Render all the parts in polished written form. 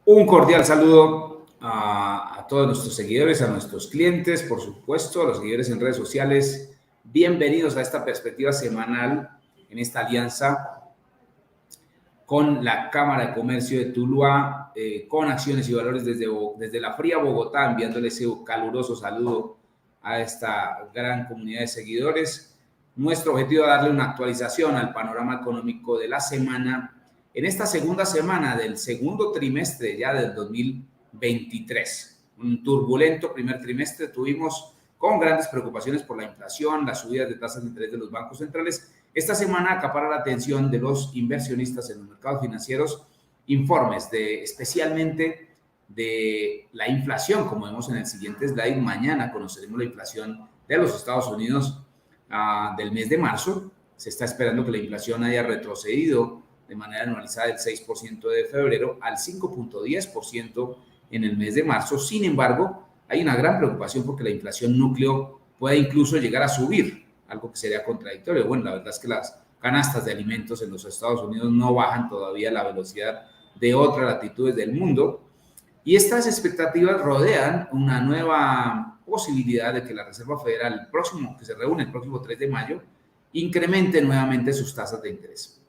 Un cordial saludo a todos nuestros seguidores, a nuestros clientes, por supuesto, a los seguidores en redes sociales. Bienvenidos a esta perspectiva semanal en esta alianza con la Cámara de Comercio de Tuluá, con Acciones y Valores desde la fría Bogotá, enviándole ese caluroso saludo a esta gran comunidad de seguidores. Nuestro objetivo es darle una actualización al panorama económico de la semana, en esta segunda semana del segundo trimestre ya del 2023. Un turbulento primer trimestre tuvimos con grandes preocupaciones por la inflación, las subidas de tasas de interés de los bancos centrales. Esta semana acapara la atención de los inversionistas en los mercados financieros informes especialmente de la inflación, como vemos en el siguiente slide. Mañana conoceremos la inflación de los Estados Unidos del mes de marzo. Se está esperando que la inflación haya retrocedido de manera anualizada del 6% de febrero al 5.10% en el mes de marzo. Sin embargo, hay una gran preocupación porque la inflación núcleo puede incluso llegar a subir, algo que sería contradictorio. Bueno, la verdad es que las canastas de alimentos en los Estados Unidos no bajan todavía a la velocidad de otras latitudes del mundo, y estas expectativas rodean una nueva posibilidad de que la Reserva Federal, que se reúne el próximo 3 de mayo, incremente nuevamente sus tasas de interés.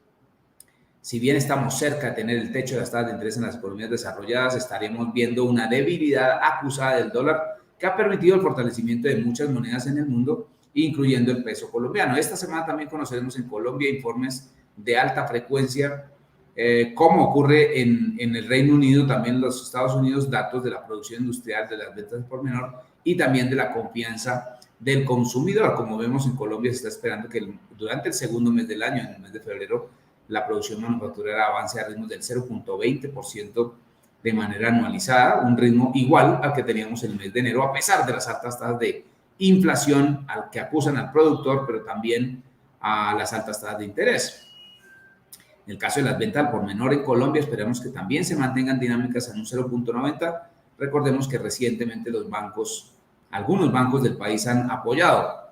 Si bien estamos cerca de tener el techo de las tasas de interés en las economías desarrolladas, estaremos viendo una debilidad acusada del dólar que ha permitido el fortalecimiento de muchas monedas en el mundo, incluyendo el peso colombiano. Esta semana también conoceremos en Colombia informes de alta frecuencia, como ocurre en el Reino Unido, también en los Estados Unidos, datos de la producción industrial, de las ventas por menor y también de la confianza del consumidor. Como vemos, en Colombia se está esperando que durante el segundo mes del año, en el mes de febrero, la producción manufacturera avance a ritmos del 0.20% de manera anualizada, un ritmo igual al que teníamos en el mes de enero, a pesar de las altas tasas de inflación al que acusan al productor, pero también a las altas tasas de interés. En el caso de las ventas al por menor en Colombia, esperamos que también se mantengan dinámicas en un 0.90. Recordemos que recientemente algunos bancos del país han apoyado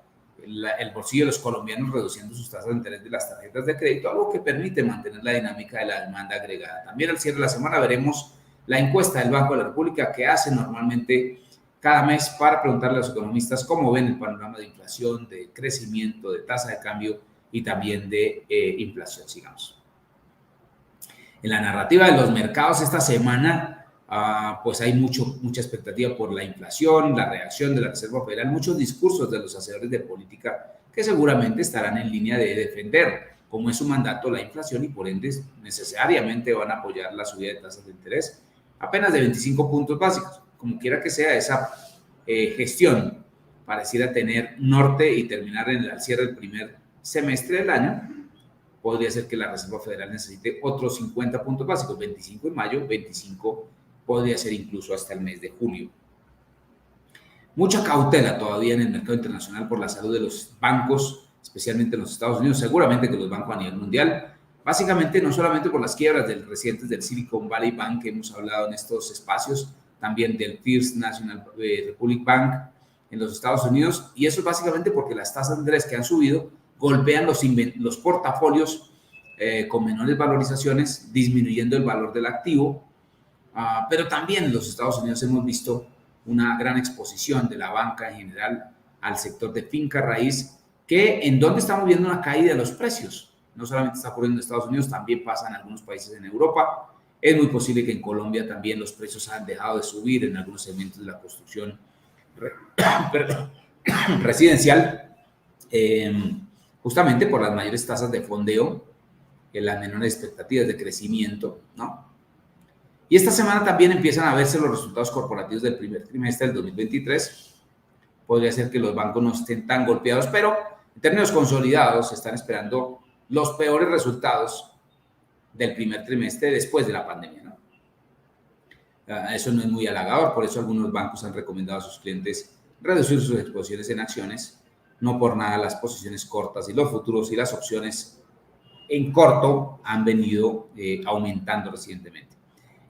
el bolsillo de los colombianos reduciendo sus tasas de interés de las tarjetas de crédito, algo que permite mantener la dinámica de la demanda agregada. También al cierre de la semana veremos la encuesta del Banco de la República que hace normalmente cada mes para preguntarle a los economistas cómo ven el panorama de inflación, de crecimiento, de tasa de cambio y también de inflación. Sigamos. En la narrativa de los mercados esta semana, pues hay mucha expectativa por la inflación, la reacción de la Reserva Federal, muchos discursos de los hacedores de política que seguramente estarán en línea de defender, como es su mandato, la inflación, y por ende necesariamente van a apoyar la subida de tasas de interés apenas de 25 puntos básicos. Como quiera que sea, esa gestión pareciera tener norte y terminar al cierre del primer semestre del año. Podría ser que la Reserva Federal necesite otros 50 puntos básicos, 25 en mayo, 25 podría ser incluso hasta el mes de julio. Mucha cautela todavía en el mercado internacional por la salud de los bancos, especialmente en los Estados Unidos, seguramente que los bancos a nivel mundial, básicamente no solamente por las quiebras recientes del Silicon Valley Bank que hemos hablado en estos espacios, también del First National Republic Bank en los Estados Unidos, y eso es básicamente porque las tasas de interés que han subido golpean los portafolios con menores valorizaciones, disminuyendo el valor del activo. Pero también en los Estados Unidos hemos visto una gran exposición de la banca en general al sector de finca raíz, en donde estamos viendo una caída de los precios. No solamente está ocurriendo en Estados Unidos, también pasa en algunos países en Europa. Es muy posible que en Colombia también los precios han dejado de subir en algunos segmentos de la construcción residencial, justamente por las mayores tasas de fondeo, las menores expectativas de crecimiento, ¿no? Y esta semana también empiezan a verse los resultados corporativos del primer trimestre del 2023. Podría ser que los bancos no estén tan golpeados, pero en términos consolidados se están esperando los peores resultados del primer trimestre después de la pandemia, ¿no? Eso no es muy halagador, por eso algunos bancos han recomendado a sus clientes reducir sus exposiciones en acciones. No por nada las posiciones cortas y los futuros y las opciones en corto han venido aumentando recientemente.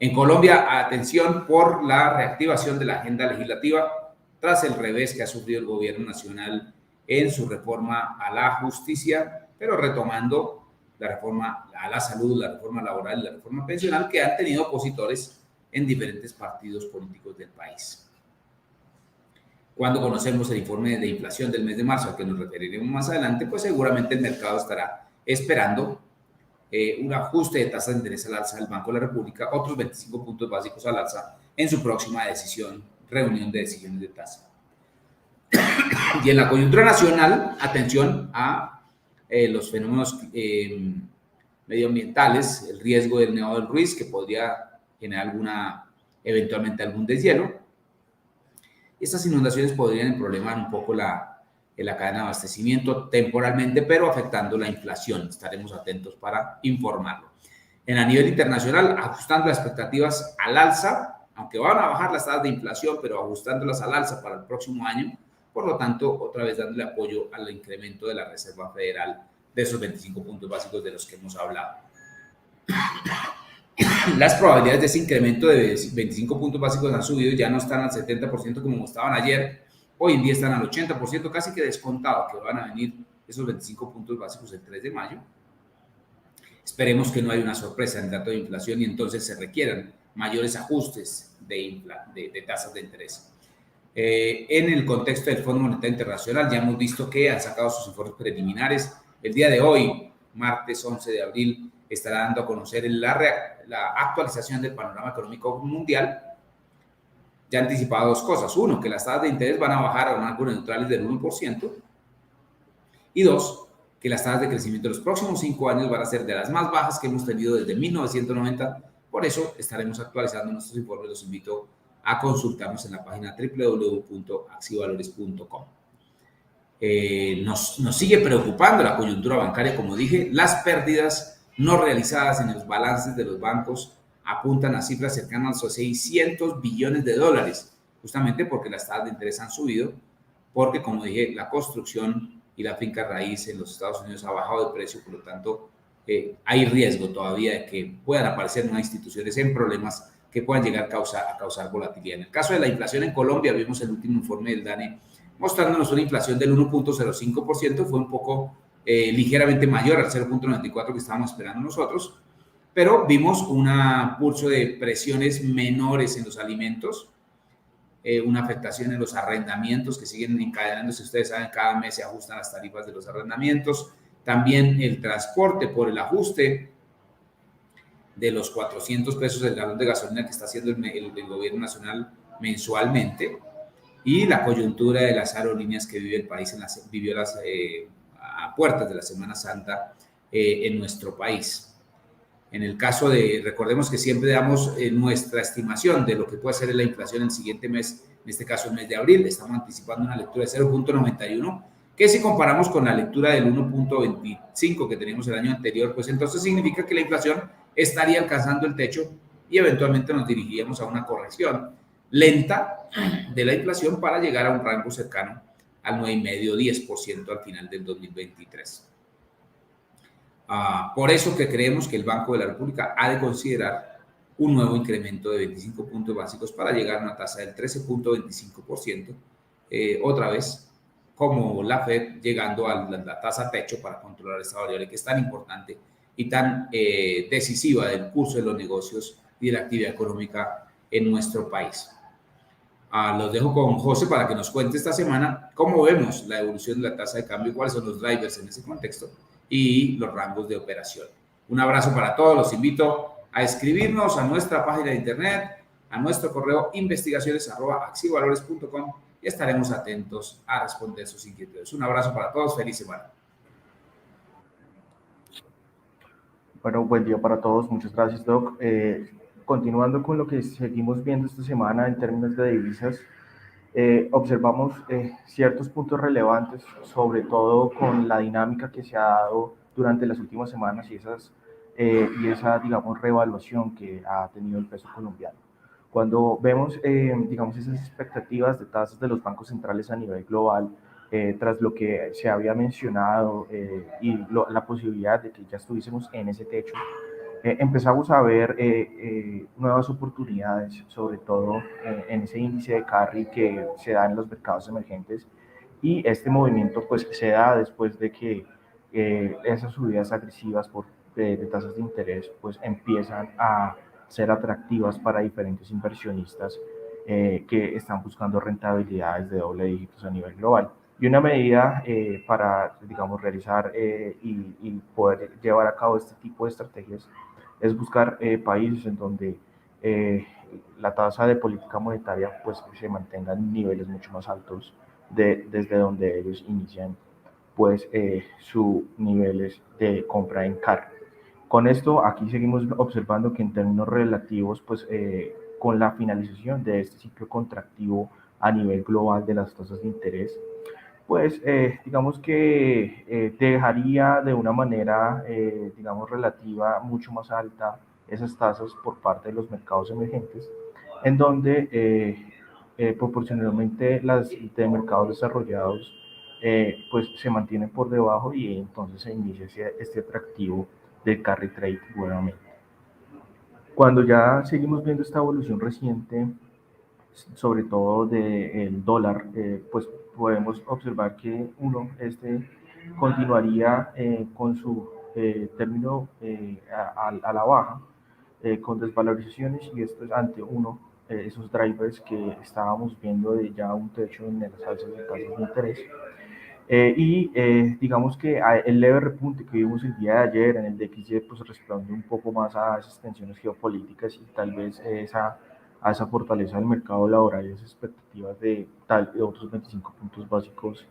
En Colombia, atención por la reactivación de la agenda legislativa tras el revés que ha sufrido el gobierno nacional en su reforma a la justicia, pero retomando la reforma a la salud, la reforma laboral y la reforma pensional, que han tenido opositores en diferentes partidos políticos del país. Cuando conocemos el informe de inflación del mes de marzo, al que nos referiremos más adelante, pues seguramente el mercado estará esperando un ajuste de tasas de interés al alza del Banco de la República, otros 25 puntos básicos al alza en su próxima reunión de decisiones de tasa. Y en la coyuntura nacional, atención a los fenómenos medioambientales, el riesgo del Nevado del Ruiz, que podría generar eventualmente algún deshielo. Estas inundaciones podrían problemar un poco la cadena de abastecimiento temporalmente, pero afectando la inflación. Estaremos atentos para informarlo. A nivel internacional, ajustando las expectativas al alza, aunque van a bajar las tasas de inflación, pero ajustándolas al alza para el próximo año. Por lo tanto, otra vez dándole apoyo al incremento de la Reserva Federal de esos 25 puntos básicos de los que hemos hablado. Las probabilidades de ese incremento de 25 puntos básicos han subido, ya no están al 70% como estaban ayer, hoy en día están al 80%, casi que descontado que van a venir esos 25 puntos básicos el 3 de mayo. Esperemos que no haya una sorpresa en el dato de inflación y entonces se requieran mayores ajustes de tasas de interés. En el contexto del Fondo Monetario Internacional, ya hemos visto que han sacado sus informes preliminares. El día de hoy, martes 11 de abril, estará dando a conocer la actualización del panorama económico mundial. Ya ha anticipado dos cosas. Uno, que las tasas de interés van a bajar a ángulos neutrales del 1%. Y dos, que las tasas de crecimiento de los próximos 5 años van a ser de las más bajas que hemos tenido desde 1990. Por eso estaremos actualizando nuestros informes. Los invito a consultarnos en la página www.accivalores.com. Nos sigue preocupando la coyuntura bancaria, como dije. Las pérdidas no realizadas en los balances de los bancos apuntan a cifras cercanas a $600 billones, justamente porque las tasas de interés han subido, porque, como dije, la construcción y la finca raíz en los Estados Unidos ha bajado de precio, por lo tanto, hay riesgo todavía de que puedan aparecer nuevas instituciones en problemas que puedan llegar a causar volatilidad. En el caso de la inflación en Colombia, vimos el último informe del DANE mostrándonos una inflación del 1.05%, fue un poco ligeramente mayor al 0.94 que estábamos esperando nosotros, pero vimos un pulso de presiones menores en los alimentos, una afectación en los arrendamientos que siguen encadenándose. Ustedes saben, cada mes se ajustan las tarifas de los arrendamientos, también el transporte por el ajuste de los 400 pesos el galón de gasolina que está haciendo el gobierno nacional mensualmente, y la coyuntura de las aerolíneas que vive el país vivió a puertas de la Semana Santa en nuestro país. En el caso recordemos que siempre damos nuestra estimación de lo que puede ser la inflación en el siguiente mes, en este caso el mes de abril. Estamos anticipando una lectura de 0.91, que si comparamos con la lectura del 1.25 que teníamos el año anterior, pues entonces significa que la inflación estaría alcanzando el techo y eventualmente nos dirigiríamos a una corrección lenta de la inflación para llegar a un rango cercano al 9,5-10% al final del 2023. Por eso que creemos que el Banco de la República ha de considerar un nuevo incremento de 25 puntos básicos para llegar a una tasa del 13.25%, otra vez como la Fed, llegando a la tasa techo para controlar esta variable que es tan importante y tan decisiva del curso de los negocios y de la actividad económica en nuestro país. Los dejo con José para que nos cuente esta semana cómo vemos la evolución de la tasa de cambio, cuáles son los drivers en ese contexto y los rangos de operación. Un abrazo para todos, los invito a escribirnos a nuestra página de internet, a nuestro correo investigaciones@accivalores.com y estaremos atentos a responder sus inquietudes. Un abrazo para todos, feliz semana. Bueno, buen día para todos, muchas gracias, Doc. Continuando con lo que seguimos viendo esta semana en términos de divisas, observamos ciertos puntos relevantes, sobre todo con la dinámica que se ha dado durante las últimas semanas y esa, digamos, revaluación que ha tenido el peso colombiano. Cuando vemos, digamos, esas expectativas de tasas de los bancos centrales a nivel global, tras lo que se había mencionado la posibilidad de que ya estuviésemos en ese techo, empezamos a ver nuevas oportunidades, sobre todo en ese índice de carry que se da en los mercados emergentes, y este movimiento pues se da después de que esas subidas agresivas de tasas de interés pues empiezan a ser atractivas para diferentes inversionistas que están buscando rentabilidades de doble dígitos a nivel global. Y una medida para, digamos, realizar y poder llevar a cabo este tipo de estrategias es buscar países en donde la tasa de política monetaria pues se mantenga en niveles mucho más altos desde donde ellos inician pues sus niveles de compra en carne. Con esto, aquí seguimos observando que en términos relativos, pues con la finalización de este ciclo contractivo a nivel global de las tasas de interés, pues digamos que dejaría de una manera, digamos, relativa mucho más alta esas tasas por parte de los mercados emergentes, en donde proporcionalmente las de mercados desarrollados pues se mantienen por debajo y entonces se inicia este atractivo del carry trade nuevamente. Cuando ya seguimos viendo esta evolución reciente, sobre todo del dólar, pues podemos observar que este continuaría con su término a la baja, con desvalorizaciones, y esto es ante esos drivers que estábamos viendo de ya un techo en las alzas de tasas de interés. Digamos que el leve repunte que vimos el día de ayer en el DXY pues responde un poco más a esas tensiones geopolíticas y tal vez a esa fortaleza del mercado laboral y esas expectativas de otros 25 puntos básicos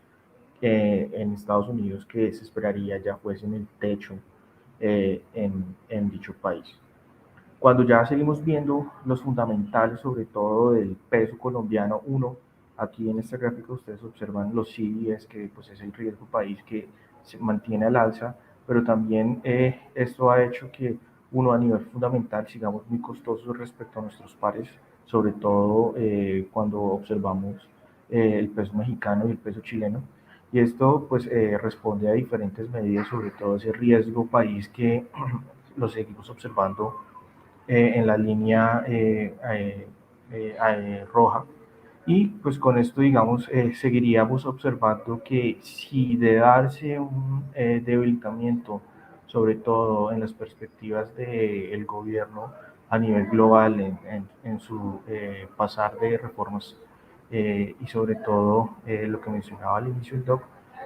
en Estados Unidos que se esperaría ya fuesen el techo en dicho país. Cuando ya seguimos viendo los fundamentales, sobre todo del peso colombiano, aquí en este gráfico ustedes observan los CDS, que pues es el riesgo país que se mantiene al alza, pero también esto ha hecho que a nivel fundamental sigamos muy costosos respecto a nuestros pares, sobre todo cuando observamos el peso mexicano y el peso chileno. Y esto pues responde a diferentes medidas, sobre todo ese riesgo país que lo seguimos observando en la línea roja. Y pues con esto, digamos, seguiríamos observando que si de darse un debilitamiento, sobre todo en las perspectivas del gobierno a nivel global, en su pasar de reformas y sobre todo lo que mencionaba al inicio el doc,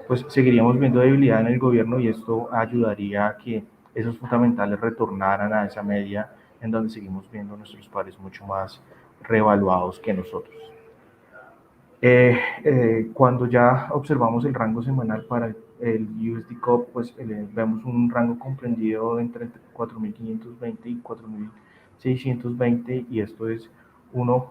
pues seguiríamos viendo debilidad en el gobierno y esto ayudaría a que esos fundamentales retornaran a esa media en donde seguimos viendo nuestros pares mucho más revaluados que nosotros. Cuando ya observamos el rango semanal para el USD COP, pues vemos un rango comprendido entre 4.520 y 4.620 y esto es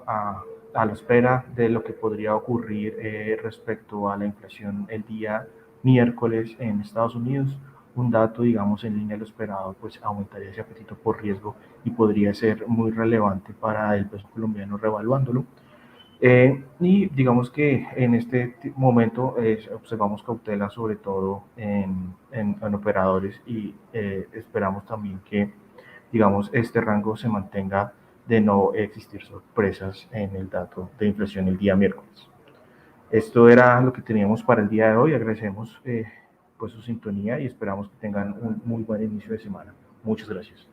a la espera de lo que podría ocurrir respecto a la inflación el día miércoles en Estados Unidos. Un dato, digamos, en línea de lo esperado, pues aumentaría ese apetito por riesgo y podría ser muy relevante para el peso colombiano revaluándolo. Y digamos que en este momento observamos cautela sobre todo en operadores y esperamos también que, digamos, este rango se mantenga de no existir sorpresas en el dato de inflación el día miércoles. Esto era lo que teníamos para el día de hoy. Agradecemos pues su sintonía y esperamos que tengan un muy buen inicio de semana. Muchas gracias.